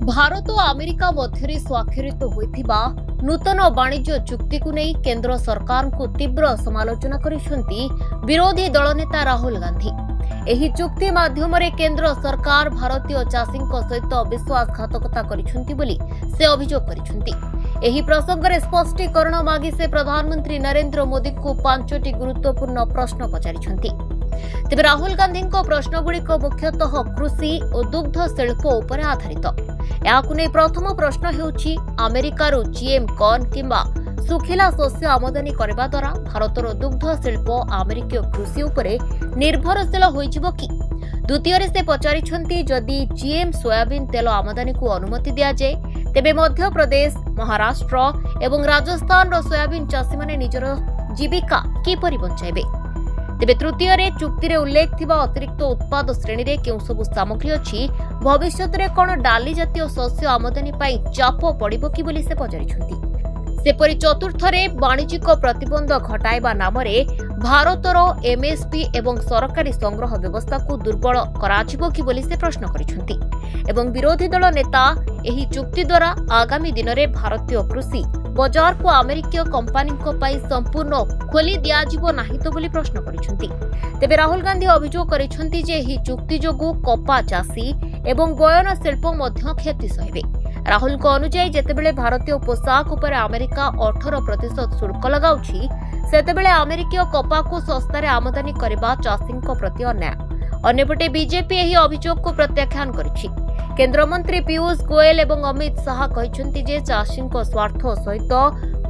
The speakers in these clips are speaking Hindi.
भारत और अमेरिका मध्य स्वाक्षरित होइथिबा नूतन वाणिज्य चुक्ति को नहीं केंद्र सरकार को तीव्र समालोचना करिसेंती विरोधी दल नेता राहुल गांधी। एही चुक्ति माध्यम रे केंद्र सरकार भारतीय चाषी सहित विश्वासघातकता करिसेंती बोली से अभियोग करिसेंती। एही प्रसंग रे स्पष्टीकरण मागी से प्रधानमंत्री नरेंद्र मोदी को 5टी गुरुत्वपूर्ण प्रश्न पचारिसेंती। तेबे राहुल गांधी प्रश्नगुड़िक मुख्यतः कृषि और दुग्ध शिल्प उपर आधारित। याकु नै प्रथम प्रश्न हेउछि अमेरिकार जीएम कॉर्न किंबा सुखिला शस्य आमदानी करबा द्वारा भारतर दुग्ध शिल्प अमेरिकीय कृषि उपरे निर्भरशील होइजिबो कि। द्वितीय से पचारिछंती जदि जीएम सोयाबीन तेल आमदानी को अनुमति दिया जाए तेबे मध्य प्रदेश, महाराष्ट्र एवं राजस्थान रो सोयाबीन चाषी माने निजर जीविका किपरि बंचाइबे। तेबे तृतीय रे चुक्ति रे उल्लेख थिबा अतिरिक्त उत्पाद श्रेणी रे केउ सब सामग्री अछि, भविष्यत रे कोन डाली जातीय शस्य आमदानी पाई चाप पड़िबो कि बोली से पचारिछंती। सेपरि चतुर्थ रे वाणिज्यिक प्रतिबंध घटाइबा नाम रे भारतर एमएसपी एवं सरकारी संग्रह व्यवस्था को दुर्बल कराजिबो कि बोली से प्रश्न करिछंती। एवं विरोधी दल नेता एही चुक्ति द्वारा आगामी दिन रे भारतीय कृषि बजार को अमेरिकीय कंपनी संपूर्ण खोली दियाजिबो नाही तो बोली प्रश्न करिछंती। तेबे राहुल गांधी अभियोग करिछंती जे एही चुक्ति जोगु कपा चाषी एवं बयन शिल्प मध्य क्षति सहिबे। राहुल को अनुसार जेतेबेले भारतीय पोशाक उपर अमेरिका 18% शुल्क लगाउछि सेतेबेले अमेरिकीय कपा को सस्तार आमदानी करबा चाषी प्रति अन्याय। अन्यपटे बीजेपी एही अभियोग को प्रत्याख्यान करिछि। केंद्र मंत्री पीयूष गोयल एवं अमित शाह कहिसंती जे चाषी स्वार्थ सहित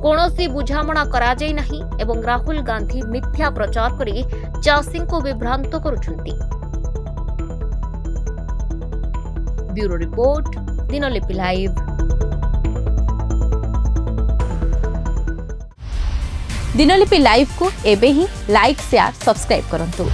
कोनोसी बुझामणा करा जाय नाही एवं राहुल गांधी मिथ्या प्रचार करी चाषी को विभ्रांत करुछंती। Bureau report, Dinalipi live. Dinalipi live को एबे ही लाइक, शेयर, सब्सक्राइब करंतु।